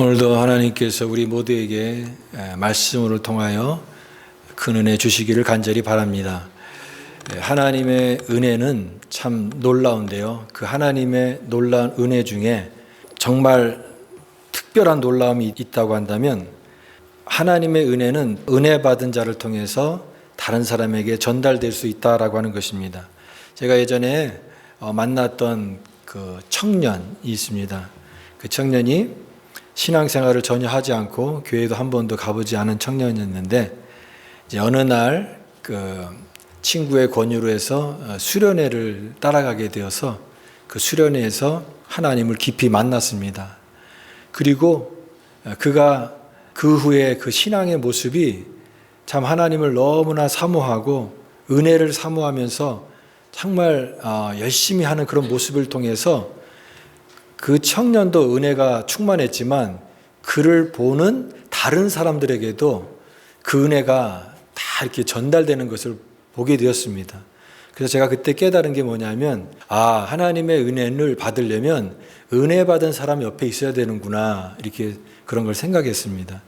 오늘도 하나님께서 우리 모두에게 말씀을 통하여 큰 은혜 주시기를 간절히 바랍니다. 하나님의 은혜는 참 놀라운데요. 그 하나님의 놀라운 은혜 중에 정말 특별한 놀라움이 있다고 한다면 하나님의 은혜는 은혜 받은 자를 통해서 다른 사람에게 전달될 수 있다라고 하는 것입니다. 제가 예전에 만났던 그 청년이 있습니다. 그 청년이 신앙생활을 전혀 하지 않고 교회도 한 번도 가보지 않은 청년이었는데 이제 어느 날 그 친구의 권유로 해서 수련회를 따라가게 되어서 그 수련회에서 하나님을 깊이 만났습니다. 그리고 그가 그 후에 그 신앙의 모습이 참 하나님을 너무나 사모하고 은혜를 사모하면서 정말 열심히 하는 그런 모습을 통해서 그 청년도 은혜가 충만했지만 그를 보는 다른 사람들에게도 그 은혜가 다 이렇게 전달되는 것을 보게 되었습니다. 그래서 제가 그때 깨달은 게 뭐냐면 하나님의 은혜를 받으려면 은혜 받은 사람 옆에 있어야 되는구나, 이렇게 그런 걸 생각했습니다.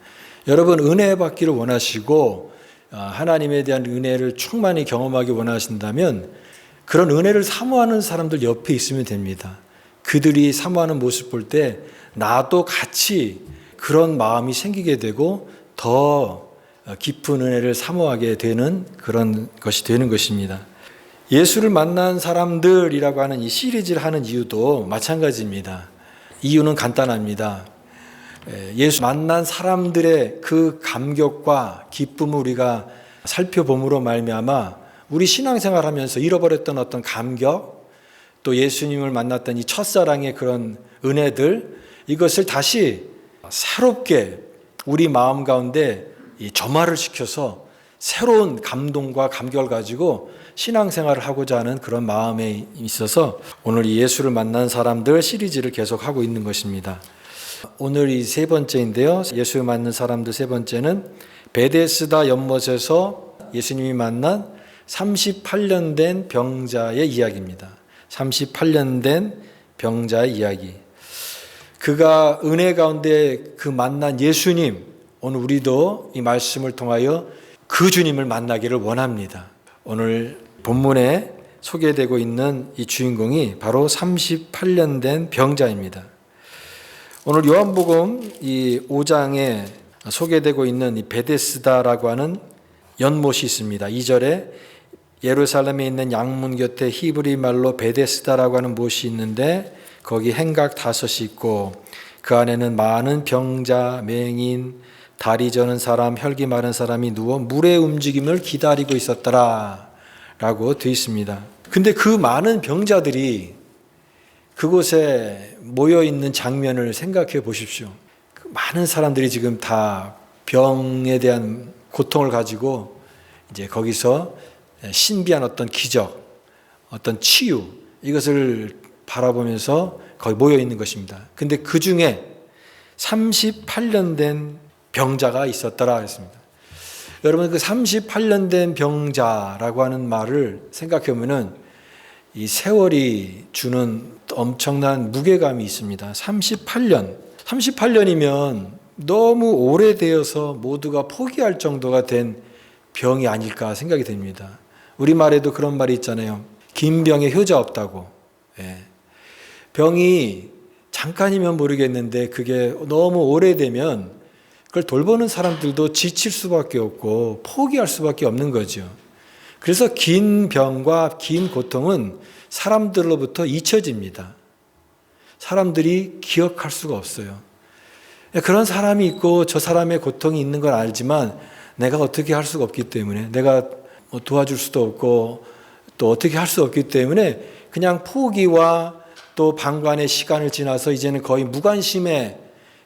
여러분, 은혜 받기를 원하시고 하나님에 대한 은혜를 충만히 경험하기 원하신다면 그런 은혜를 사모하는 사람들 옆에 있으면 됩니다. 그들이 사모하는 모습 볼 때 나도 같이 그런 마음이 생기게 되고 더 깊은 은혜를 사모하게 되는 그런 것이 되는 것입니다. 예수를 만난 사람들이라고 하는 이 시리즈를 하는 이유도 마찬가지입니다. 이유는 간단합니다. 예수 만난 사람들의 그 감격과 기쁨을 우리가 살펴봄으로 말미암아 우리 신앙생활 하면서 잃어버렸던 어떤 감격, 또 예수님을 만났던 이 첫사랑의 그런 은혜들, 이것을 다시 새롭게 우리 마음 가운데 점화를 시켜서 새로운 감동과 감격을 가지고 신앙생활을 하고자 하는 그런 마음에 있어서 오늘 이 예수를 만난 사람들 시리즈를 계속하고 있는 것입니다. 오늘 이 세 번째인데요. 예수를 만난 사람들 세 번째는 베데스다 연못에서 예수님이 만난 38년 된 병자의 이야기입니다. 38년 된 병자의 이야기. 그가 은혜 가운데 그 만난 예수님, 오늘 우리도 이 말씀을 통하여 그 주님을 만나기를 원합니다. 오늘 본문에 소개되고 있는 이 주인공이 바로 38년 된 병자입니다. 오늘 요한복음 이 5장에 소개되고 있는 이 베데스다라고 하는 연못이 있습니다. 2절에 예루살렘에 있는 양문 곁에 히브리 말로 베데스다라고 하는 못이 있는데 거기 행각 5이 있고 그 안에는 많은 병자, 맹인, 다리 저는 사람, 혈기 마른 사람이 누워 물의 움직임을 기다리고 있었더라 라고 되어 있습니다. 근데 그 많은 병자들이 그곳에 모여있는 장면을 생각해 보십시오. 그 많은 사람들이 지금 다 병에 대한 고통을 가지고 이제 거기서 신비한 어떤 기적, 어떤 치유, 이것을 바라보면서 거기 모여 있는 것입니다. 근데 그 중에 38년 된 병자가 있었더라 했습니다. 여러분, 그 38년 된 병자라고 하는 말을 생각해 보면은 이 세월이 주는 엄청난 무게감이 있습니다. 38년이면 너무 오래되어서 모두가 포기할 정도가 된 병이 아닐까 생각이 됩니다. 우리말에도 그런 말이 있잖아요. 긴 병에 효자 없다고. 병이 잠깐이면 모르겠는데 그게 너무 오래되면 그걸 돌보는 사람들도 지칠 수밖에 없고 포기할 수밖에 없는 거죠. 그래서 긴 병과 긴 고통은 사람들로부터 잊혀집니다. 사람들이 기억할 수가 없어요. 그런 사람이 있고 저 사람의 고통이 있는 걸 알지만 내가 어떻게 할 수가 없기 때문에, 내가 도와줄 수도 없고 또 어떻게 할 수 없기 때문에 그냥 포기와 또 방관의 시간을 지나서 이제는 거의 무관심에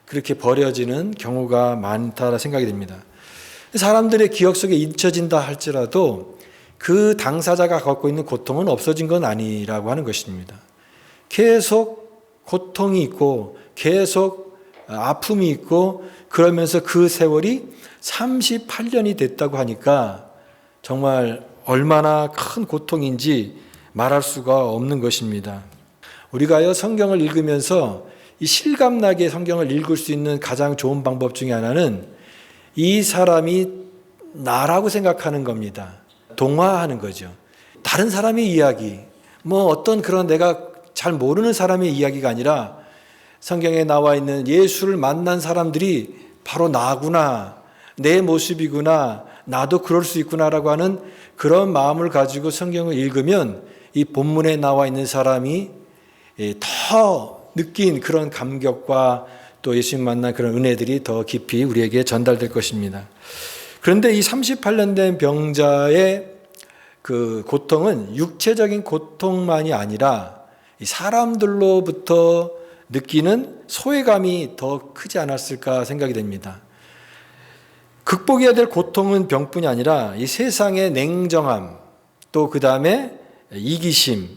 그렇게 버려지는 경우가 많다라 생각이 됩니다. 사람들의 기억 속에 잊혀진다 할지라도 그 당사자가 갖고 있는 고통은 없어진 건 아니라고 하는 것입니다. 계속 고통이 있고 계속 아픔이 있고 그러면서 그 세월이 38년이 됐다고 하니까 정말 얼마나 큰 고통인지 말할 수가 없는 것입니다. 우리가요 성경을 읽으면서 이 실감나게 성경을 읽을 수 있는 가장 좋은 방법 중에 하나는 이 사람이 나라고 생각하는 겁니다. 동화하는 거죠. 다른 사람의 이야기, 어떤 그런 내가 잘 모르는 사람의 이야기가 아니라 성경에 나와 있는 예수를 만난 사람들이 바로 나구나, 내 모습이구나, 나도 그럴 수 있구나라고 하는 그런 마음을 가지고 성경을 읽으면 이 본문에 나와 있는 사람이 더 느낀 그런 감격과 또 예수님 만난 그런 은혜들이 더 깊이 우리에게 전달될 것입니다. 그런데 이 38년 된 병자의 그 고통은 육체적인 고통만이 아니라 사람들로부터 느끼는 소외감이 더 크지 않았을까 생각이 됩니다. 극복해야 될 고통은 병뿐이 아니라 이 세상의 냉정함, 또 그 다음에 이기심,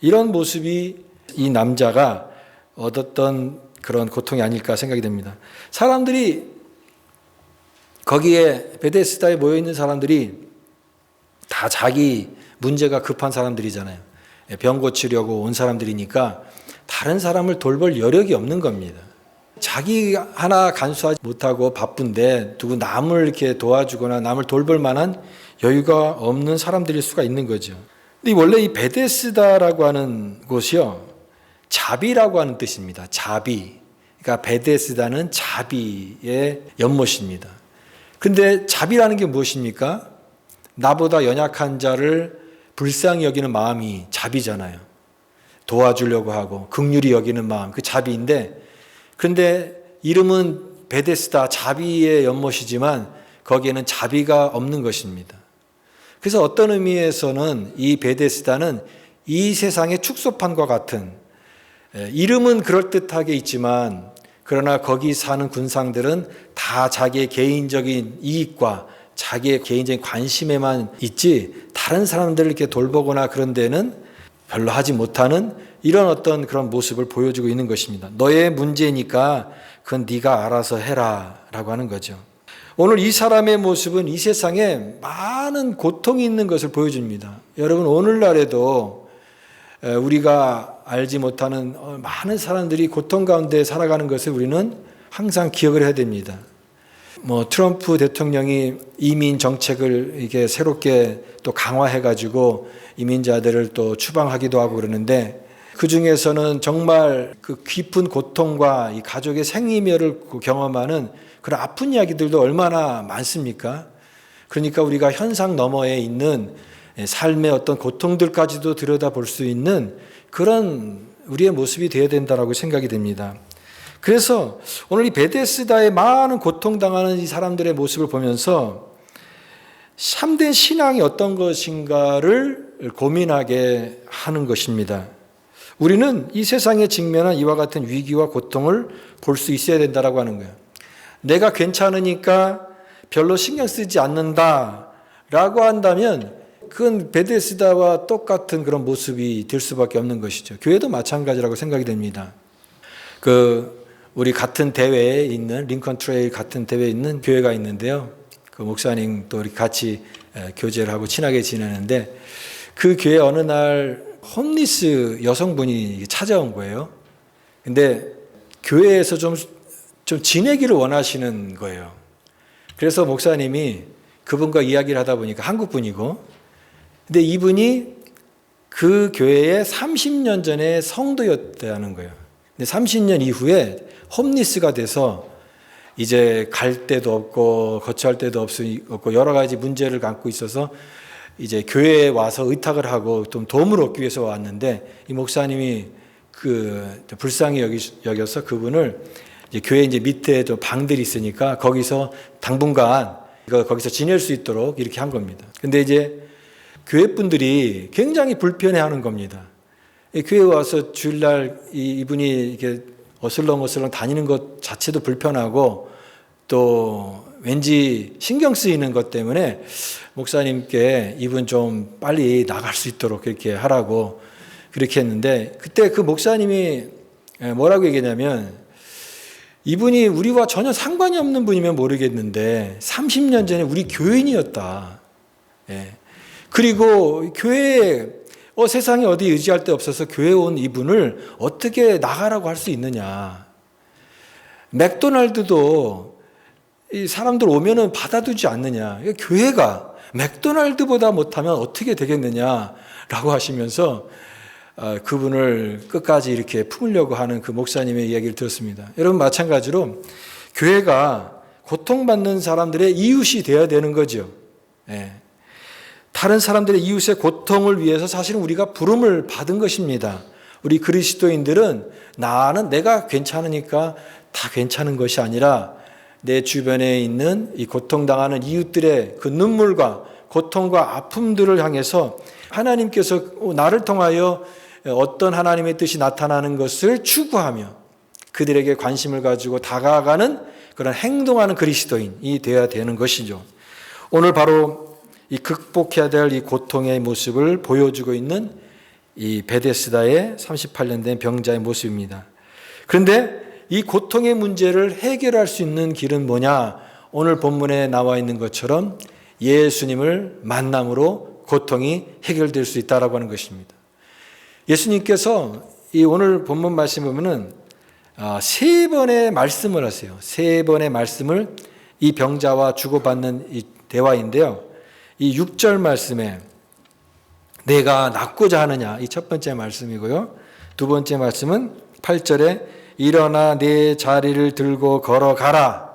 이런 모습이 이 남자가 얻었던 그런 고통이 아닐까 생각이 됩니다. 사람들이 거기에 베데스다에 모여있는 사람들이 다 자기 문제가 급한 사람들이잖아요. 병 고치려고 온 사람들이니까 다른 사람을 돌볼 여력이 없는 겁니다. 자기 하나 간수하지 못하고 바쁜데 누구 남을 이렇게 도와주거나 남을 돌볼 만한 여유가 없는 사람들일 수가 있는 거죠. 근데 원래 이 베데스다라고 하는 곳이요, 자비라고 하는 뜻입니다. 자비. 그러니까 베데스다는 자비의 연못입니다. 근데 자비라는 게 무엇입니까? 나보다 연약한 자를 불쌍히 여기는 마음이 자비잖아요. 도와주려고 하고 긍휼히 여기는 마음, 그 자비인데, 그런데 이름은 베데스다, 자비의 연못이지만 거기에는 자비가 없는 것입니다. 그래서 어떤 의미에서는 이 베데스다는 이 세상의 축소판과 같은, 이름은 그럴듯하게 있지만 그러나 거기 사는 군상들은 다 자기의 개인적인 이익과 자기의 개인적인 관심에만 있지 다른 사람들을 이렇게 돌보거나 그런 데는 별로 하지 못하는 이런 어떤 그런 모습을 보여주고 있는 것입니다. 너의 문제니까 그건 네가 알아서 해라 라고 하는 거죠. 오늘 이 사람의 모습은 이 세상에 많은 고통이 있는 것을 보여줍니다. 여러분, 오늘날에도 우리가 알지 못하는 많은 사람들이 고통 가운데 살아가는 것을 우리는 항상 기억을 해야 됩니다. 트럼프 대통령이 이민 정책을 이게 새롭게 또 강화해가지고 이민자들을 또 추방하기도 하고 그러는데, 그 중에서는 정말 그 깊은 고통과 이 가족의 생이멸을 경험하는 그런 아픈 이야기들도 얼마나 많습니까? 그러니까 우리가 현상 너머에 있는 삶의 어떤 고통들까지도 들여다볼 수 있는 그런 우리의 모습이 되어야 된다고 생각이 됩니다. 그래서 오늘 이 베데스다의 많은 고통당하는 이 사람들의 모습을 보면서 참된 신앙이 어떤 것인가를 고민하게 하는 것입니다. 우리는 이 세상에 직면한 이와 같은 위기와 고통을 볼 수 있어야 된다고 하는 거예요. 내가 괜찮으니까 별로 신경 쓰지 않는다라고 한다면 그건 베데스다와 똑같은 그런 모습이 될 수밖에 없는 것이죠. 교회도 마찬가지라고 생각이 됩니다. 우리 같은 대회에 있는 링컨 트레일 같은 대회에 있는 교회가 있는데요. 그 목사님 또 우리 같이 교제를 하고 친하게 지내는데, 그 교회 어느 날 홈리스 여성분이 찾아온 거예요. 근데 교회에서 좀 지내기를 원하시는 거예요. 그래서 목사님이 그분과 이야기를 하다 보니까 한국 분이고, 근데 이분이 그 교회에 30년 전에 성도였다는 거예요. 근데 30년 이후에 홈리스가 돼서 이제 갈 데도 없고 거처할 데도 없고 여러 가지 문제를 갖고 있어서 이제 교회에 와서 의탁을 하고 좀 도움을 얻기 위해서 왔는데, 이 목사님이 불쌍히 여겨서 그분을 이제 교회 이제 밑에 좀 방들이 있으니까 거기서 당분간 거기서 지낼 수 있도록 이렇게 한 겁니다. 근데 이제 교회 분들이 굉장히 불편해하는 겁니다. 교회에 와서 주일날 이분이 이렇게 어슬렁어슬렁 다니는 것 자체도 불편하고 또 왠지 신경 쓰이는 것 때문에 목사님께 이분 좀 빨리 나갈 수 있도록 이렇게 하라고 그렇게 했는데, 그때 그 목사님이 뭐라고 얘기했냐면, 이분이 우리와 전혀 상관이 없는 분이면 모르겠는데 30년 전에 우리 교인이었다. 그리고 교회에 세상에 어디 의지할 데 없어서 교회에 온 이분을 어떻게 나가라고 할 수 있느냐. 맥도날드도 이 사람들 오면은 받아두지 않느냐. 교회가 맥도날드보다 못하면 어떻게 되겠느냐라고 하시면서 그분을 끝까지 이렇게 품으려고 하는 그 목사님의 이야기를 들었습니다. 여러분, 마찬가지로 교회가 고통받는 사람들의 이웃이 되어야 되는 거죠. 다른 사람들의 이웃의 고통을 위해서 사실은 우리가 부름을 받은 것입니다. 우리 그리스도인들은 나는 내가 괜찮으니까 다 괜찮은 것이 아니라 내 주변에 있는 이 고통당하는 이웃들의 그 눈물과 고통과 아픔들을 향해서 하나님께서 나를 통하여 어떤 하나님의 뜻이 나타나는 것을 추구하며 그들에게 관심을 가지고 다가가는 그런 행동하는 그리스도인이 되어야 되는 것이죠. 오늘 바로 이 극복해야 될 이 고통의 모습을 보여주고 있는 이 베데스다의 38년 된 병자의 모습입니다. 그런데 이 고통의 문제를 해결할 수 있는 길은 뭐냐? 오늘 본문에 나와 있는 것처럼 예수님을 만남으로 고통이 해결될 수 있다라고 하는 것입니다. 예수님께서 이 오늘 본문 말씀 보면은 3번의 말씀을 하세요. 3번의 말씀을 이 병자와 주고받는 이 대화인데요. 이 6절 말씀에 내가 낫고자 하느냐, 이 첫 번째 말씀이고요. 두 번째 말씀은 8절에 일어나 내 자리를 들고 걸어가라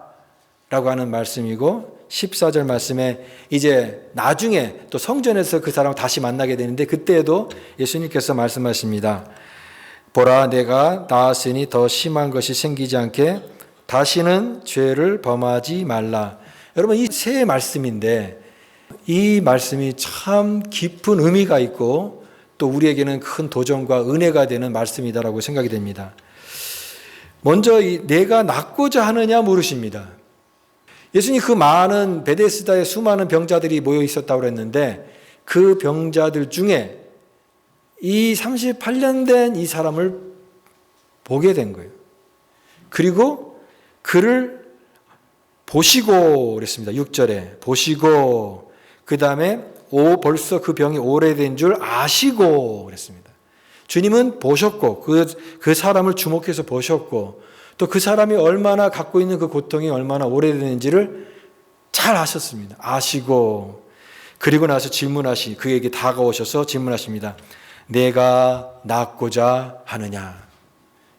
라고 하는 말씀이고, 14절 말씀에 이제 나중에 또 성전에서 그 사람을 다시 만나게 되는데 그때에도 예수님께서 말씀하십니다. 보라, 내가 나았으니 더 심한 것이 생기지 않게 다시는 죄를 범하지 말라. 여러분, 이 세 말씀인데 이 말씀이 참 깊은 의미가 있고 또 우리에게는 큰 도전과 은혜가 되는 말씀이다라고 생각이 됩니다. 먼저 이 내가 낫고자 하느냐 물으십니다. 예수님 그 많은 베데스다의 수많은 병자들이 모여 있었다고 그랬는데 그 병자들 중에 이 38년 된 이 사람을 보게 된 거예요. 그리고 그를 보시고 그랬습니다. 6절에 보시고, 그 다음에 벌써 그 병이 오래된 줄 아시고 그랬습니다. 주님은 보셨고 그 사람을 주목해서 보셨고 또 그 사람이 얼마나 갖고 있는 그 고통이 얼마나 오래됐는지를 잘 아셨습니다. 아시고, 그리고 나서 그에게 다가오셔서 질문하십니다. 내가 낫고자 하느냐.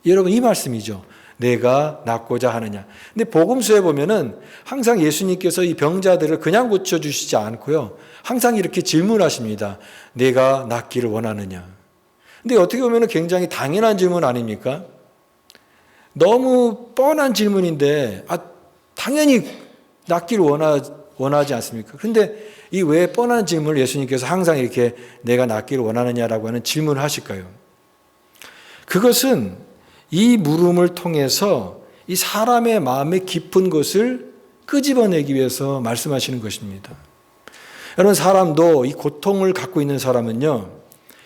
여러분, 이 말씀이죠. 내가 낫고자 하느냐. 근데 복음서에 보면은 항상 예수님께서 이 병자들을 그냥 고쳐주시지 않고요. 항상 이렇게 질문하십니다. 내가 낫기를 원하느냐. 근데 어떻게 보면은 굉장히 당연한 질문 아닙니까? 너무 뻔한 질문인데, 당연히 낫기를 원하지 않습니까? 그런데 이 왜 뻔한 질문을 예수님께서 항상 이렇게 내가 낫기를 원하느냐라고 하는 질문을 하실까요? 그것은 이 물음을 통해서 이 사람의 마음의 깊은 것을 끄집어내기 위해서 말씀하시는 것입니다. 여러분, 사람도 이 고통을 갖고 있는 사람은요,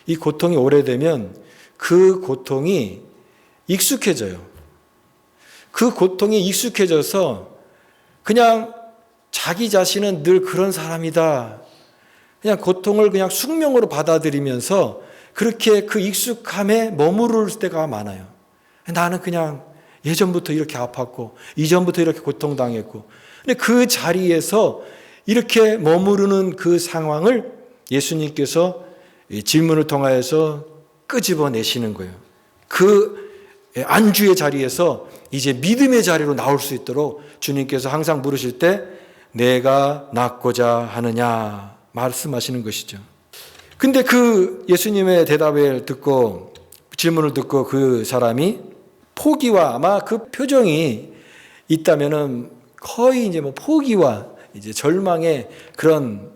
이 고통이 오래되면 그 고통이 익숙해져요. 그 고통이 익숙해져서 그냥 자기 자신은 늘 그런 사람이다. 그냥 고통을 그냥 숙명으로 받아들이면서 그렇게 그 익숙함에 머무를 때가 많아요. 나는 그냥 예전부터 이렇게 아팠고 이전부터 이렇게 고통당했고, 근데 그 자리에서 이렇게 머무르는 그 상황을 예수님께서 질문을 통하여서 끄집어내시는 거예요. 그 안주의 자리에서 이제 믿음의 자리로 나올 수 있도록 주님께서 항상 물으실 때 내가 낫고자 하느냐 말씀하시는 것이죠. 근데 그 예수님의 대답을 듣고, 질문을 듣고 그 사람이 포기와, 아마 그 표정이 있다면은 거의 이제 포기와 이제 절망의 그런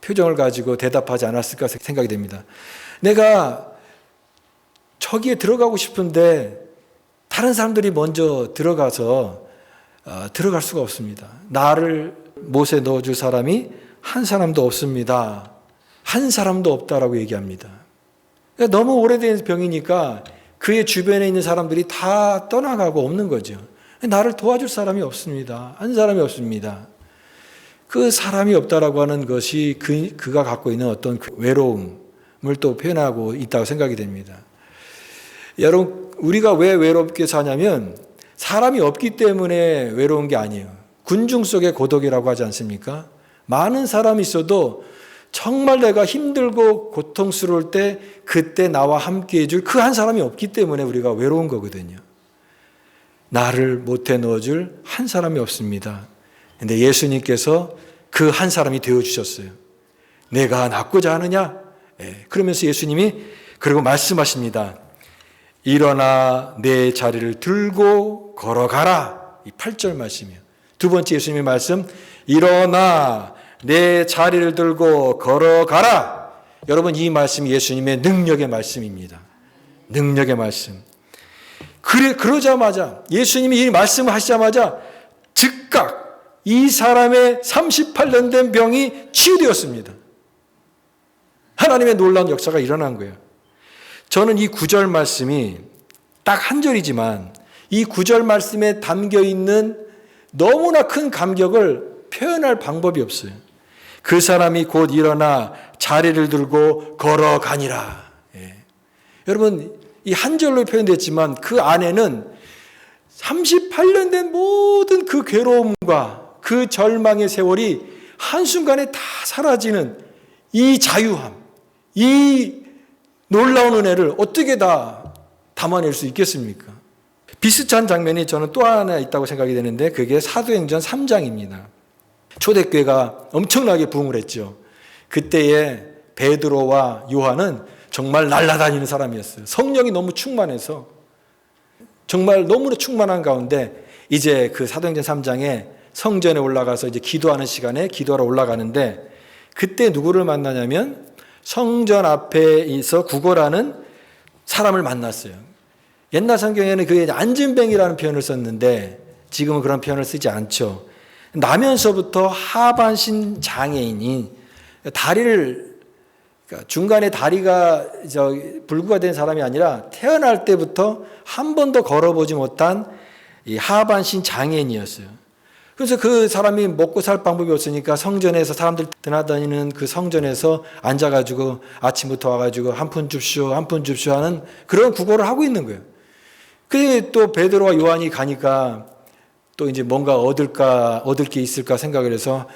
표정을 가지고 대답하지 않았을까 생각이 됩니다. 내가 저기에 들어가고 싶은데 다른 사람들이 먼저 들어가서 들어갈 수가 없습니다. 나를 못에 넣어줄 사람이 한 사람도 없습니다. 한 사람도 없다라고 얘기합니다. 그러니까 너무 오래된 병이니까 그의 주변에 있는 사람들이 다 떠나가고 없는 거죠. 나를 도와줄 사람이 없습니다. 한 사람이 없습니다. 그 사람이 없다라고 하는 것이 그가 갖고 있는 어떤 외로움, 또 표현하고 있다고 생각이 됩니다. 여러분, 우리가 왜 외롭게 사냐면 사람이 없기 때문에 외로운 게 아니에요. 군중 속의 고독이라고 하지 않습니까? 많은 사람이 있어도 정말 내가 힘들고 고통스러울 때 그때 나와 함께 해줄 그 한 사람이 없기 때문에 우리가 외로운 거거든요. 나를 못해 넣어줄 한 사람이 없습니다. 근데 예수님께서 그 한 사람이 되어주셨어요. 내가 낫고자 하느냐? 그러면서 예수님이 그리고 말씀하십니다. 일어나 내 자리를 들고 걸어가라. 이 8절 말씀이에요. 두 번째 예수님의 말씀, 일어나 내 자리를 들고 걸어가라. 여러분, 이 말씀이 예수님의 능력의 말씀입니다. 능력의 말씀. 그러자마자 예수님이 이 말씀을 하시자마자 즉각 이 사람의 38년 된 병이 치유되었습니다. 하나님의 놀라운 역사가 일어난 거예요. 저는 이 9절 말씀이 딱 한 절이지만 이 9절 말씀에 담겨 있는 너무나 큰 감격을 표현할 방법이 없어요. 그 사람이 곧 일어나 자리를 들고 걸어가니라. 여러분, 이 한 절로 표현됐지만 그 안에는 38년 된 모든 그 괴로움과 그 절망의 세월이 한순간에 다 사라지는 이 자유함, 이 놀라운 은혜를 어떻게 다 담아낼 수 있겠습니까? 비슷한 장면이 저는 또 하나 있다고 생각이 되는데 그게 사도행전 3장입니다. 초대교회가 엄청나게 부흥을 했죠. 그때의 베드로와 요한은 정말 날아다니는 사람이었어요. 성령이 너무 충만해서 정말 너무나 충만한 가운데 이제 그 사도행전 3장에 성전에 올라가서 이제 기도하는 시간에 기도하러 올라가는데 그때 누구를 만나냐면 성전 앞에서 구걸하는 사람을 만났어요. 옛날 성경에는 그게 안진뱅이라는 표현을 썼는데 지금은 그런 표현을 쓰지 않죠. 나면서부터 하반신 장애인이 다리를, 그러니까 중간에 다리가 불구가 된 사람이 아니라 태어날 때부터 한 번도 걸어보지 못한 이 하반신 장애인이었어요. 그래서 그 사람이 먹고 살 방법이 없으니까 성전에서 사람들 드나다니는 그 성전에서 앉아가지고 아침부터 와가지고 한 푼 줍쇼 한 푼 줍쇼 하는 그런 구걸을 하고 있는 거예요. 그게 또 베드로와 요한이 가니까 또 이제 뭔가 얻을 게 있을까 생각을 해서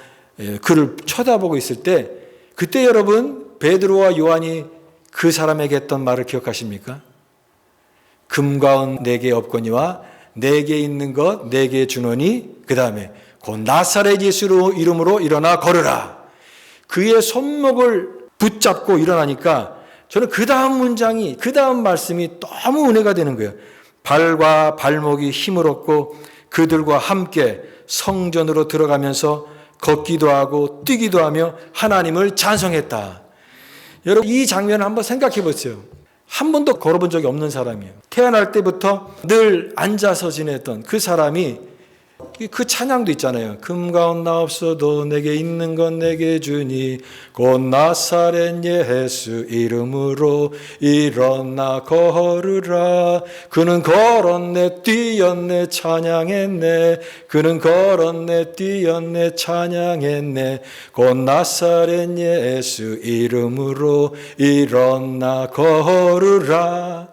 그를 쳐다보고 있을 때 그때 여러분 베드로와 요한이 그 사람에게 했던 말을 기억하십니까? 금과 은 내게 없거니와 내게 있는 것 내게 주노니 그 다음에 곧 나사렛 예수 이름으로 일어나 걸으라. 그의 손목을 붙잡고 일어나니까 저는 그 다음 문장이 그 다음 말씀이 너무 은혜가 되는 거예요. 발과 발목이 힘을 얻고 그들과 함께 성전으로 들어가면서 걷기도 하고 뛰기도 하며 하나님을 찬송했다. 여러분 이 장면을 한번 생각해 보세요. 한 번도 걸어본 적이 없는 사람이에요. 태어날 때부터 늘 앉아서 지냈던 그 사람이 그 찬양도 있잖아요. 금과 은 나 없어도 내게 있는 건 내게 주니 곧 나사렛 예수 이름으로 일어나 걸으라. 그는 걸었네 뛰었네 찬양했네. 그는 걸었네 뛰었네 찬양했네. 곧 나사렛 예수 이름으로 일어나 걸으라.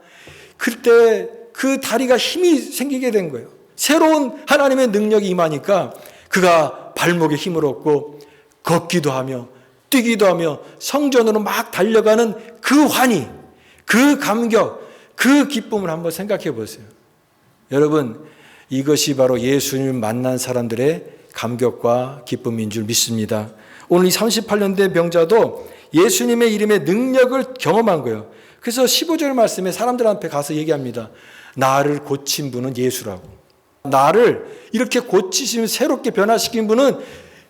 그때 그 다리가 힘이 생기게 된 거예요. 새로운 하나님의 능력이 임하니까 그가 발목에 힘을 얻고 걷기도 하며 뛰기도 하며 성전으로 막 달려가는 그 환희, 그 감격, 그 기쁨을 한번 생각해 보세요. 여러분 이것이 바로 예수님을 만난 사람들의 감격과 기쁨인 줄 믿습니다. 오늘 이 38년 된 병자도 예수님의 이름의 능력을 경험한 거예요. 그래서 15절 말씀에 사람들 앞에 가서 얘기합니다. 나를 고친 분은 예수라고. 나를 이렇게 고치시면 새롭게 변화시킨 분은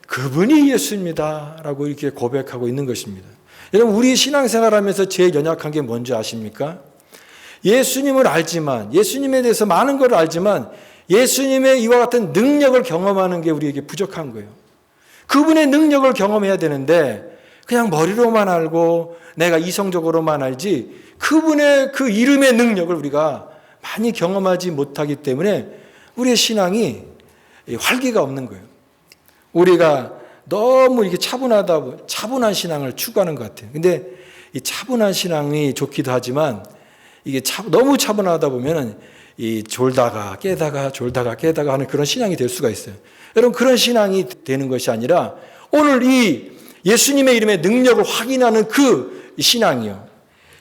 그분이 예수입니다 라고 이렇게 고백하고 있는 것입니다. 여러분 우리 신앙생활하면서 제일 연약한 게 뭔지 아십니까? 예수님을 알지만 예수님에 대해서 많은 걸 알지만 예수님의 이와 같은 능력을 경험하는 게 우리에게 부족한 거예요. 그분의 능력을 경험해야 되는데 그냥 머리로만 알고 내가 이성적으로만 알지 그분의 그 이름의 능력을 우리가 많이 경험하지 못하기 때문에 우리의 신앙이 활기가 없는 거예요. 우리가 너무 이렇게 차분한 신앙을 추구하는 것 같아요. 근데 이 차분한 신앙이 좋기도 하지만 이게 너무 차분하다 보면은 이 졸다가 깨다가 하는 그런 신앙이 될 수가 있어요. 여러분, 그런 신앙이 되는 것이 아니라 오늘 이 예수님의 이름의 능력을 확인하는 그 신앙이요.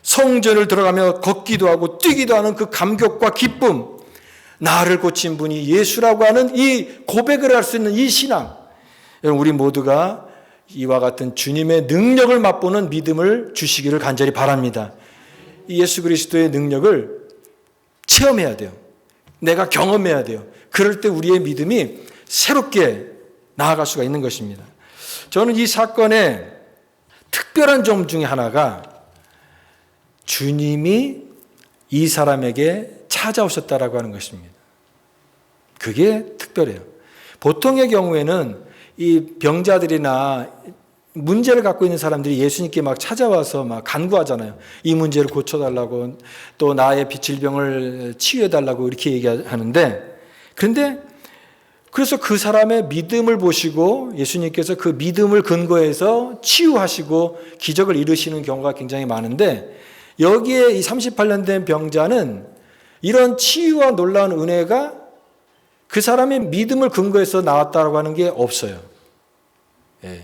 성전을 들어가며 걷기도 하고 뛰기도 하는 그 감격과 기쁨, 나를 고친 분이 예수라고 하는 이 고백을 할 수 있는 이 신앙. 여러분, 우리 모두가 이와 같은 주님의 능력을 맛보는 믿음을 주시기를 간절히 바랍니다. 이 예수 그리스도의 능력을 체험해야 돼요. 내가 경험해야 돼요. 그럴 때 우리의 믿음이 새롭게 나아갈 수가 있는 것입니다. 저는 이 사건의 특별한 점 중에 하나가 주님이 이 사람에게 찾아오셨다라고 하는 것입니다. 그게 특별해요. 보통의 경우에는 이 병자들이나 문제를 갖고 있는 사람들이 예수님께 막 찾아와서 막 간구하잖아요. 이 문제를 고쳐달라고, 또 나의 질병을 치유해달라고 이렇게 얘기하는데, 그런데 그래서 그 사람의 믿음을 보시고 예수님께서 그 믿음을 근거해서 치유하시고 기적을 이루시는 경우가 굉장히 많은데, 여기에 이 38년 된 병자는 이런 치유와 놀라운 은혜가 그 사람의 믿음을 근거해서 나왔다고 하는 게 없어요. 예.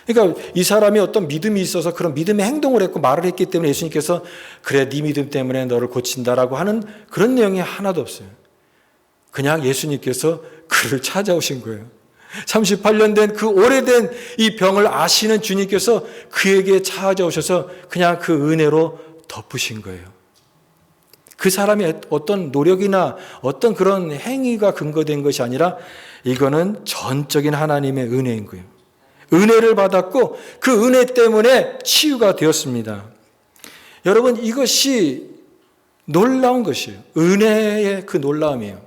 그러니까 이 사람이 어떤 믿음이 있어서 그런 믿음의 행동을 했고 말을 했기 때문에 예수님께서 그래, 네 믿음 때문에 너를 고친다라고 하는 그런 내용이 하나도 없어요. 그냥 예수님께서 그를 찾아오신 거예요. 38년 된 그 오래된 이 병을 아시는 주님께서 그에게 찾아오셔서 그냥 그 은혜로 덮으신 거예요. 그 사람의 어떤 노력이나 어떤 그런 행위가 근거된 것이 아니라 이거는 전적인 하나님의 은혜인 거예요. 은혜를 받았고 그 은혜 때문에 치유가 되었습니다. 여러분, 이것이 놀라운 것이에요. 은혜의 그 놀라움이에요.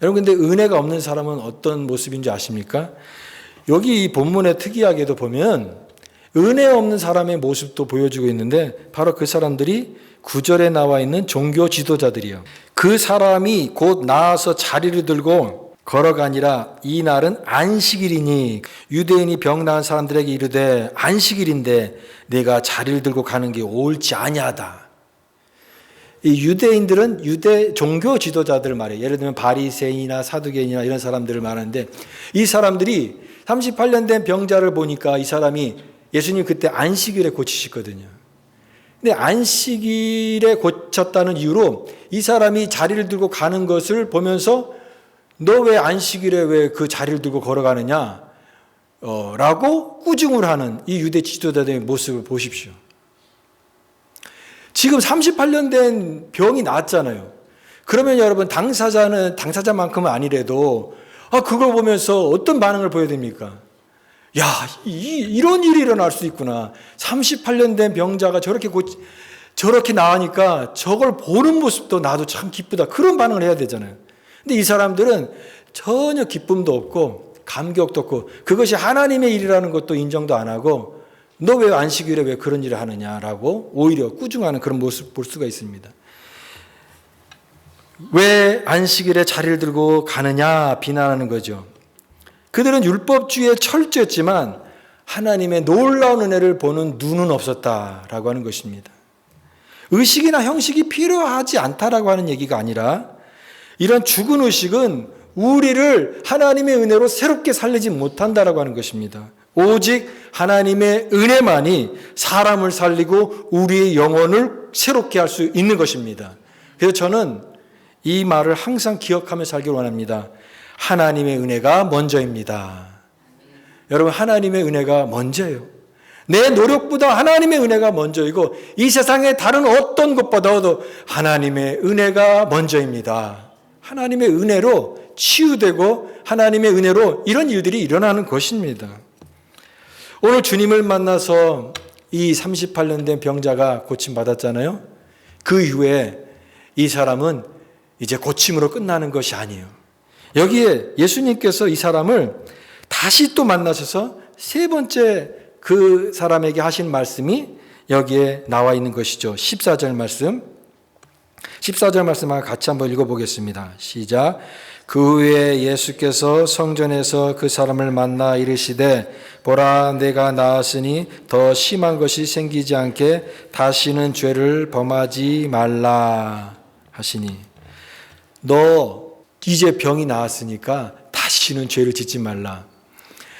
여러분, 근데 은혜가 없는 사람은 어떤 모습인지 아십니까? 여기 이 본문에 특이하게도 보면 은혜 없는 사람의 모습도 보여주고 있는데, 바로 그 사람들이 9절에 나와 있는 종교 지도자들이요. 그 사람이 곧 나와서 자리를 들고 걸어가니라. 이 날은 안식일이니 유대인이 병 나은 사람들에게 이르되 안식일인데 내가 자리를 들고 가는 게 옳지 아니하다. 이 유대인들은 유대 종교 지도자들 말이에요. 예를 들면 바리새인이나 사두개인이나 이런 사람들을 말하는데, 이 사람들이 38년 된 병자를 보니까 이 사람이 예수님 그때 안식일에 고치셨거든요. 근데 안식일에 고쳤다는 이유로 이 사람이 자리를 들고 가는 것을 보면서 너 왜 안식일에 왜 그 자리를 들고 걸어가느냐? 라고 꾸중을 하는 이 유대 지도자들의 모습을 보십시오. 지금 38년 된 병이 나았잖아요. 그러면 여러분, 당사자만큼은 아니래도 그걸 보면서 어떤 반응을 보여야 됩니까? 야, 이런 일이 일어날 수 있구나. 38년 된 병자가 저렇게 나으니까 저걸 보는 모습도 나도 참 기쁘다. 그런 반응을 해야 되잖아요. 근데 이 사람들은 전혀 기쁨도 없고 감격도 없고 그것이 하나님의 일이라는 것도 인정도 안 하고 너 왜 안식일에 왜 그런 일을 하느냐라고 오히려 꾸중하는 그런 모습 볼 수가 있습니다. 왜 안식일에 자리를 들고 가느냐 비난하는 거죠. 그들은 율법주의에 철저했지만 하나님의 놀라운 은혜를 보는 눈은 없었다라고 하는 것입니다. 의식이나 형식이 필요하지 않다라고 하는 얘기가 아니라, 이런 죽은 의식은 우리를 하나님의 은혜로 새롭게 살리지 못한다라고 하는 것입니다. 오직 하나님의 은혜만이 사람을 살리고 우리의 영혼을 새롭게 할 수 있는 것입니다. 그래서 저는 이 말을 항상 기억하며 살길 원합니다. 하나님의 은혜가 먼저입니다. 여러분, 하나님의 은혜가 먼저예요. 내 노력보다 하나님의 은혜가 먼저이고 이 세상의 다른 어떤 것보다도 하나님의 은혜가 먼저입니다. 하나님의 은혜로 치유되고 하나님의 은혜로 이런 일들이 일어나는 것입니다. 오늘 주님을 만나서 이 38년 된 병자가 고침받았잖아요. 그 이후에 이 사람은 이제 고침으로 끝나는 것이 아니에요. 여기에 예수님께서 이 사람을 다시 또 만나셔서 세 번째 그 사람에게 하신 말씀이 여기에 나와 있는 것이죠. 14절 말씀. 14절 말씀을 같이 한번 읽어보겠습니다. 시작. 그 후에 예수께서 성전에서 그 사람을 만나 이르시되 보라 내가 나았으니 더 심한 것이 생기지 않게 다시는 죄를 범하지 말라 하시니 너 이제 병이 나았으니까 다시는 죄를 짓지 말라.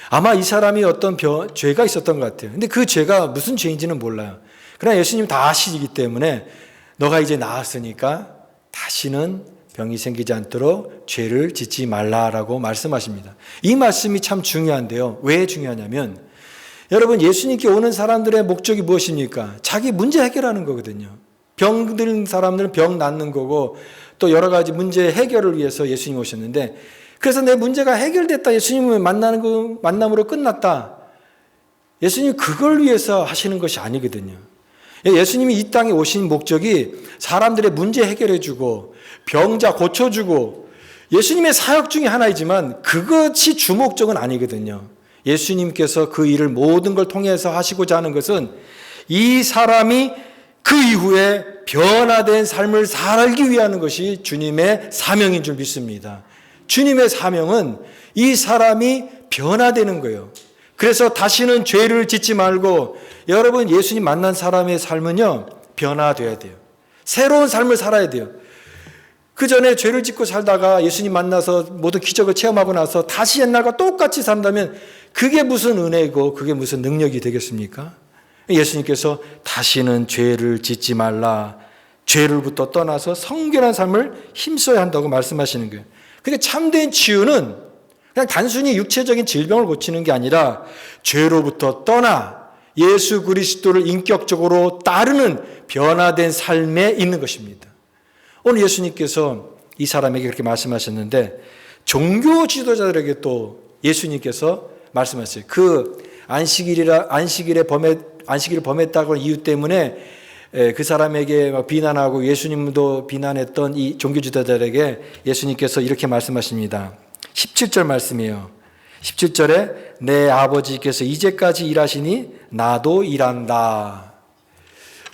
아마 이 사람이 어떤 죄가 있었던 것 같아요. 근데 그 죄가 무슨 죄인지는 몰라요. 그러나 예수님 다 아시기 때문에 너가 이제 나았으니까 다시는 병이 생기지 않도록 죄를 짓지 말라라고 말씀하십니다. 이 말씀이 참 중요한데요. 왜 중요하냐면 여러분 예수님께 오는 사람들의 목적이 무엇입니까? 자기 문제 해결하는 거거든요. 병든 사람들은 병 낫는 거고 또 여러 가지 문제 해결을 위해서 예수님 오셨는데 그래서 내 문제가 해결됐다. 예수님을 만남으로 끝났다. 예수님 그걸 위해서 하시는 것이 아니거든요. 예수님이 이 땅에 오신 목적이 사람들의 문제 해결해주고 병자 고쳐주고 예수님의 사역 중에 하나이지만 그것이 주목적은 아니거든요. 예수님께서 그 일을 모든 걸 통해서 하시고자 하는 것은 이 사람이 그 이후에 변화된 삶을 살기 위한 것이 주님의 사명인 줄 믿습니다. 주님의 사명은 이 사람이 변화되는 거예요. 그래서 다시는 죄를 짓지 말고 여러분 예수님 만난 사람의 삶은요 변화되어야 돼요. 새로운 삶을 살아야 돼요. 그 전에 죄를 짓고 살다가 예수님 만나서 모든 기적을 체험하고 나서 다시 옛날과 똑같이 산다면 그게 무슨 은혜고 그게 무슨 능력이 되겠습니까? 예수님께서 다시는 죄를 짓지 말라. 죄를부터 떠나서 성결한 삶을 힘써야 한다고 말씀하시는 거예요. 그러니까 참된 치유는 그냥 단순히 육체적인 질병을 고치는 게 아니라 죄로부터 떠나 예수 그리스도를 인격적으로 따르는 변화된 삶에 있는 것입니다. 오늘 예수님께서 이 사람에게 그렇게 말씀하셨는데 종교 지도자들에게 또 예수님께서 말씀하셨어요. 그 안식일을 범했다고 하는 이유 때문에 그 사람에게 막 비난하고 예수님도 비난했던 이 종교 지도자들에게 예수님께서 이렇게 말씀하십니다. 17절 말씀이에요. 17절에 내 아버지께서 이제까지 일하시니 나도 일한다.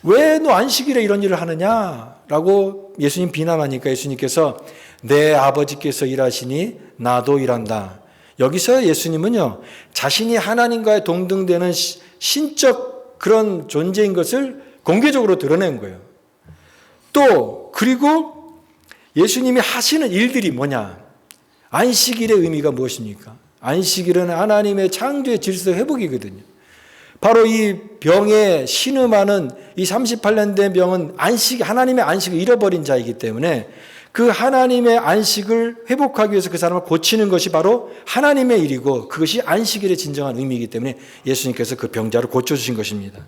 왜 너 안식일에 이런 일을 하느냐라고 예수님 비난하니까 예수님께서 내 아버지께서 일하시니 나도 일한다. 여기서 예수님은요 자신이 하나님과의 동등되는 신적 그런 존재인 것을 공개적으로 드러낸 거예요. 또 그리고 예수님이 하시는 일들이 뭐냐? 안식일의 의미가 무엇입니까? 안식일은 하나님의 창조의 질서 회복이거든요. 바로 이 병에 신음하는 이 38년 된 병은 하나님의 안식을 잃어버린 자이기 때문에 그 하나님의 안식을 회복하기 위해서 그 사람을 고치는 것이 바로 하나님의 일이고 그것이 안식일의 진정한 의미이기 때문에 예수님께서 그 병자를 고쳐주신 것입니다.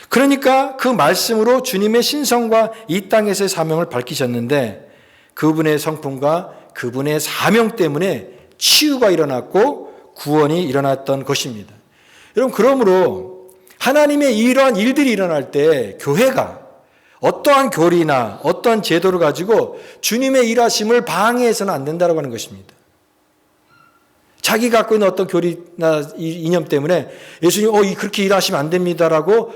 그러니까 그 말씀으로 주님의 신성과 이 땅에서의 사명을 밝히셨는데 그분의 성품과 그분의 사명 때문에 치유가 일어났고 구원이 일어났던 것입니다. 여러분 그러므로 하나님의 이러한 일들이 일어날 때 교회가 어떠한 교리나 어떠한 제도를 가지고 주님의 일하심을 방해해서는 안 된다고 하는 것입니다. 자기 갖고 있는 어떤 교리나 이념 때문에 예수님 그렇게 일하시면 안 됩니다라고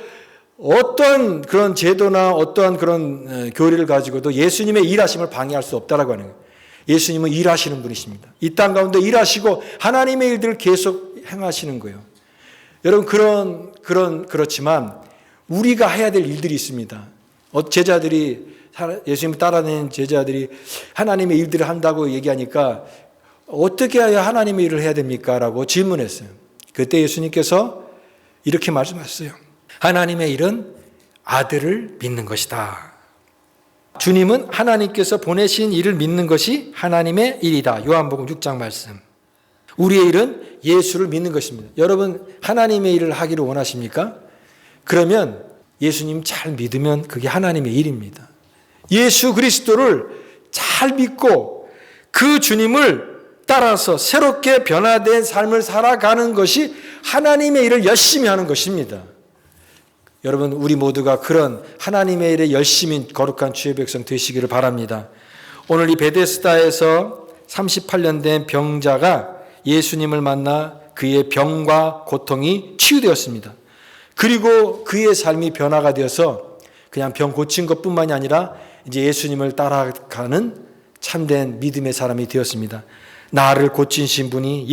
어떤 그런 제도나 어떠한 그런 교리를 가지고도 예수님의 일하심을 방해할 수 없다라고 하는 거예요. 예수님은 일하시는 분이십니다. 이 땅 가운데 일하시고 하나님의 일들을 계속 행하시는 거예요. 여러분 그렇지만 우리가 해야 될 일들이 있습니다. 제자들이 예수님 따라다니는 제자들이 하나님의 일들을 한다고 얘기하니까 어떻게 해야 하나님의 일을 해야 됩니까? 라고 질문했어요. 그때 예수님께서 이렇게 말씀하셨어요. 하나님의 일은 아들을 믿는 것이다. 주님은 하나님께서 보내신 일을 믿는 것이 하나님의 일이다. 요한복음 6장 말씀. 우리의 일은 예수를 믿는 것입니다. 여러분 하나님의 일을 하기를 원하십니까? 그러면 예수님 잘 믿으면 그게 하나님의 일입니다. 예수 그리스도를 잘 믿고 그 주님을 따라서 새롭게 변화된 삶을 살아가는 것이 하나님의 일을 열심히 하는 것입니다. 여러분 우리 모두가 그런 하나님의 일에 열심히 거룩한 주의 백성 되시기를 바랍니다. 오늘 이 베데스다에서 38년 된 병자가 예수님을 만나 그의 병과 고통이 치유되었습니다. 그리고 그의 삶이 변화가 되어서 그냥 병 고친 것뿐만이 아니라 이제 예수님을 따라가는 참된 믿음의 사람이 되었습니다. 나를 고치신 분이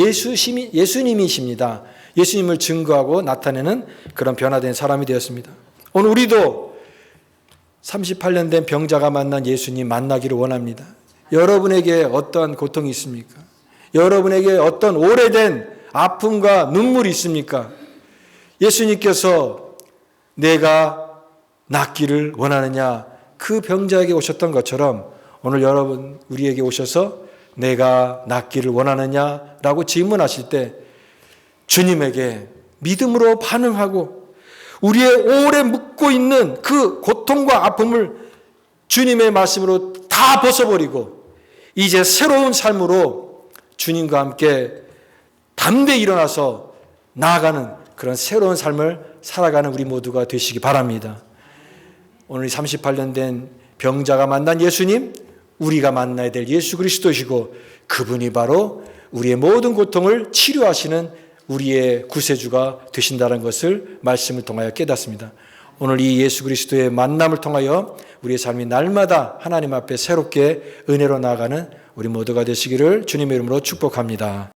예수님이십니다. 예수님을 증거하고 나타내는 그런 변화된 사람이 되었습니다. 오늘 우리도 38년 된 병자가 만난 예수님 만나기를 원합니다. 여러분에게 어떠한 고통이 있습니까? 여러분에게 어떤 오래된 아픔과 눈물이 있습니까? 예수님께서 내가 낫기를 원하느냐, 그 병자에게 오셨던 것처럼 오늘 여러분 우리에게 오셔서 내가 낫기를 원하느냐라고 질문하실 때 주님에게 믿음으로 반응하고 우리의 오래 묻고 있는 그 고통과 아픔을 주님의 말씀으로 다 벗어버리고 이제 새로운 삶으로 주님과 함께 담대히 일어나서 나아가는 그런 새로운 삶을 살아가는 우리 모두가 되시기 바랍니다. 오늘 38년 된 병자가 만난 예수님, 우리가 만나야 될 예수 그리스도시고 그분이 바로 우리의 모든 고통을 치료하시는 우리의 구세주가 되신다는 것을 말씀을 통하여 깨닫습니다. 오늘 이 예수 그리스도의 만남을 통하여 우리의 삶이 날마다 하나님 앞에 새롭게 은혜로 나아가는 우리 모두가 되시기를 주님의 이름으로 축복합니다.